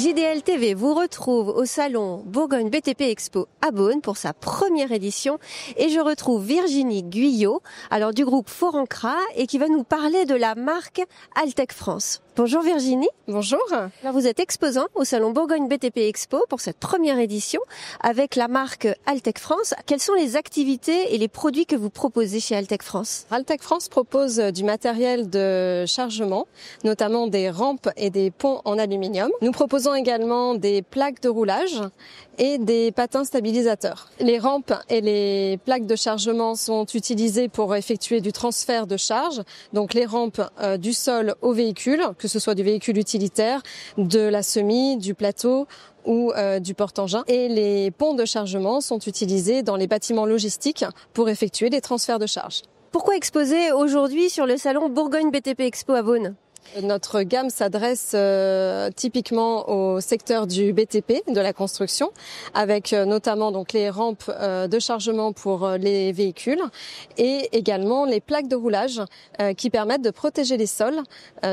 JDL TV vous retrouve au salon Bourgogne BTP Expo à Beaune pour sa première édition et je retrouve Virginie Guyot, alors du groupe Forancra et qui va nous parler de la marque Altec France. Bonjour Virginie. Bonjour. Alors vous êtes exposant au salon Bourgogne BTP Expo pour cette première édition avec la marque Altec France. Quelles sont les activités et les produits que vous proposez chez Altec France? Altec France propose du matériel de chargement, notamment des rampes et des ponts en aluminium. Nous proposons également des plaques de roulage et des patins stabilisateurs. Les rampes et les plaques de chargement sont utilisées pour effectuer du transfert de charge, donc les rampes du sol au véhicule, que ce soit du véhicule utilitaire, de la semi, du plateau ou du porte-engin. Et les ponts de chargement sont utilisés dans les bâtiments logistiques pour effectuer des transferts de charge. Pourquoi exposer aujourd'hui sur le salon Bourgogne BTP Expo à Beaune ? Notre gamme s'adresse typiquement au secteur du BTP, de la construction, avec notamment donc les rampes de chargement pour les véhicules et également les plaques de roulage qui permettent de protéger les sols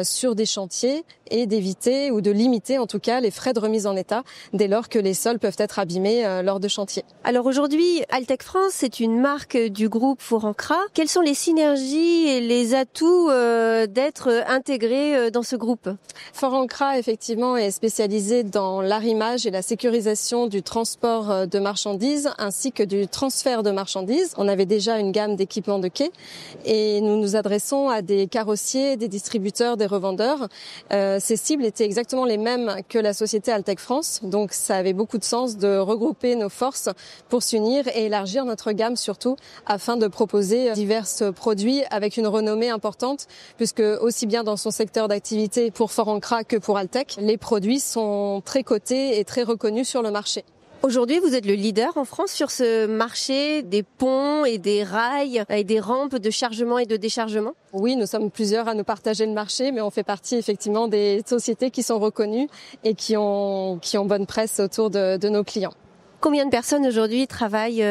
sur des chantiers et d'éviter ou de limiter en tout cas les frais de remise en état dès lors que les sols peuvent être abîmés lors de chantiers. Alors aujourd'hui, Altec France, c'est une marque du groupe Forancra. Quelles sont les synergies et les atouts d'être intégrés dans ce groupe? Forancra effectivement est spécialisé dans l'arrimage et la sécurisation du transport de marchandises ainsi que du transfert de marchandises. On avait déjà une gamme d'équipements de quai et nous nous adressons à des carrossiers, des distributeurs, des revendeurs. Ces cibles étaient exactement les mêmes que la société Altec France, donc ça avait beaucoup de sens de regrouper nos forces pour s'unir et élargir notre gamme surtout afin de proposer divers produits avec une renommée importante puisque aussi bien dans son secteur d'activité pour Forancra que pour Altec, les produits sont très cotés et très reconnus sur le marché. Aujourd'hui, vous êtes le leader en France sur ce marché des ponts et des rails et des rampes de chargement et de déchargement? Oui, nous sommes plusieurs à nous partager le marché, mais on fait partie effectivement des sociétés qui sont reconnues et qui ont bonne presse autour de nos clients. Combien de personnes aujourd'hui travaillent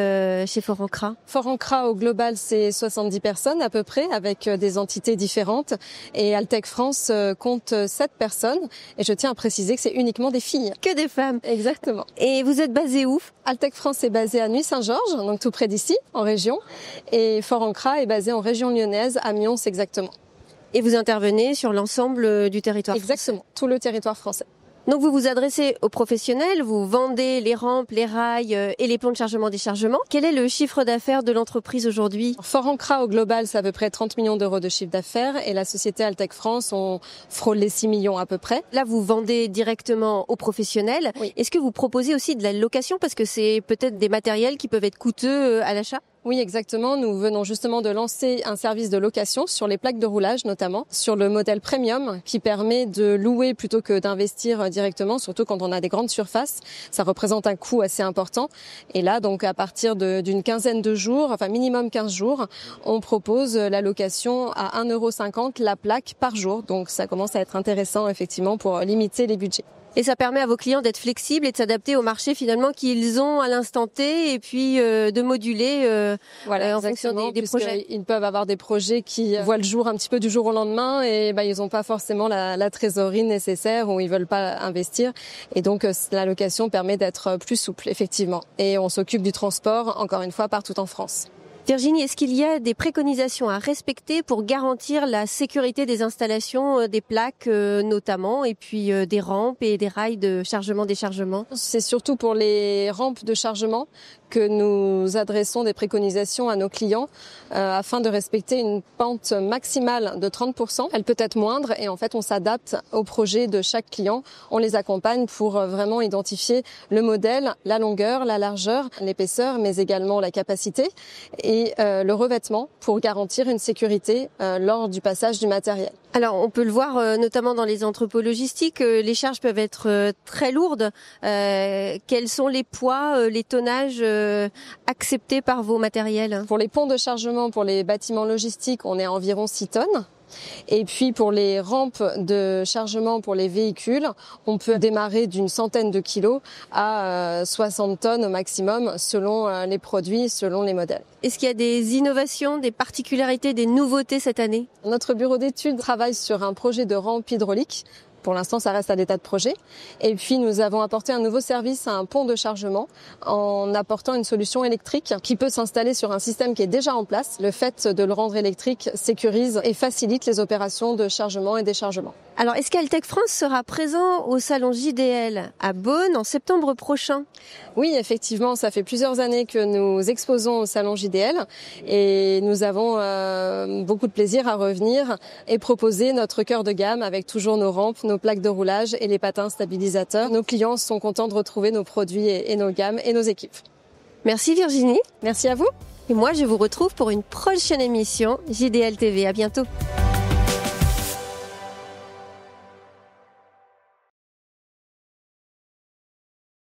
chez Forancra? Forancra au global, c'est 70 personnes à peu près, avec des entités différentes. Et Altec France compte 7 personnes. Et je tiens à préciser que c'est uniquement des filles. Que des femmes. Exactement. Et vous êt basé où? Altec France est basé à Nuit-Saint-Georges, donc tout près d'ici, en région. Et Forancra est basé en région lyonnaise, à Mions exactement. Et vous intervenez sur l'ensemble du territoire français? Exactement, tout le territoire français. Donc vous vous adressez aux professionnels, vous vendez les rampes, les rails et les ponts de chargement-déchargement. Quel est le chiffre d'affaires de l'entreprise aujourd'hui? Forancra au global, c'est à peu près 30 millions d'euros de chiffre d'affaires et la société Altec France, on frôle les 6 millions à peu près. Là, vous vendez directement aux professionnels. Oui. Est-ce que vous proposez aussi de la location parce que c'est peut-être des matériels qui peuvent être coûteux à l'achat? Oui, exactement. Nous venons justement de lancer un service de location sur les plaques de roulage notamment, sur le modèle premium qui permet de louer plutôt que d'investir directement, surtout quand on a des grandes surfaces. Ça représente un coût assez important. Et là, donc à partir d'une quinzaine de jours, enfin minimum 15 jours, on propose la location à 1,50 € la plaque par jour. Donc ça commence à être intéressant effectivement pour limiter les budgets. Et ça permet à vos clients d'être flexibles et de s'adapter au marché finalement qu'ils ont à l'instant T et puis de moduler en fonction des projets. Ils peuvent avoir des projets qui voient le jour un petit peu du jour au lendemain et ils n'ont pas forcément la trésorerie nécessaire ou ils veulent pas investir. Et donc la location permet d'être plus souple effectivement. Et on s'occupe du transport encore une fois partout en France. Virginie, est-ce qu'il y a des préconisations à respecter pour garantir la sécurité des installations, des plaques notamment, et puis des rampes et des rails de chargement-déchargement? C'est surtout pour les rampes de chargement que nous adressons des préconisations à nos clients afin de respecter une pente maximale de 30%. Elle peut être moindre et en fait on s'adapte au projet de chaque client. On les accompagne pour vraiment identifier le modèle, la longueur, la largeur, l'épaisseur, mais également la capacité et le revêtement pour garantir une sécurité lors du passage du matériel. Alors on peut le voir notamment dans les entrepôts logistiques, les charges peuvent être très lourdes. Quels sont les poids, les tonnages acceptés par vos matériels? Pour les ponts de chargement, pour les bâtiments logistiques, on est à environ 6 tonnes. Et puis pour les rampes de chargement pour les véhicules, on peut démarrer d'une centaine de kilos à 60 tonnes au maximum selon les produits, selon les modèles. Est-ce qu'il y a des innovations, des particularités, des nouveautés cette année? Notre bureau d'études travaille sur un projet de rampe hydraulique Pour l'instant, ça reste à l'état de projet. Et puis, nous avons apporté un nouveau service à un pont de chargement en apportant une solution électrique qui peut s'installer sur un système qui est déjà en place. Le fait de le rendre électrique sécurise et facilite les opérations de chargement et déchargement. Alors, est-ce qu'Altec France sera présent au salon JDL à Beaune en septembre prochain? Oui, effectivement, ça fait plusieurs années que nous exposons au salon JDL et nous avons beaucoup de plaisir à revenir et proposer notre cœur de gamme avec toujours nos rampes, nos plaques de roulage et les patins stabilisateurs. Nos clients sont contents de retrouver nos produits et nos gammes et nos équipes. Merci Virginie. Merci à vous. Et moi, je vous retrouve pour une prochaine émission JDL TV. À bientôt.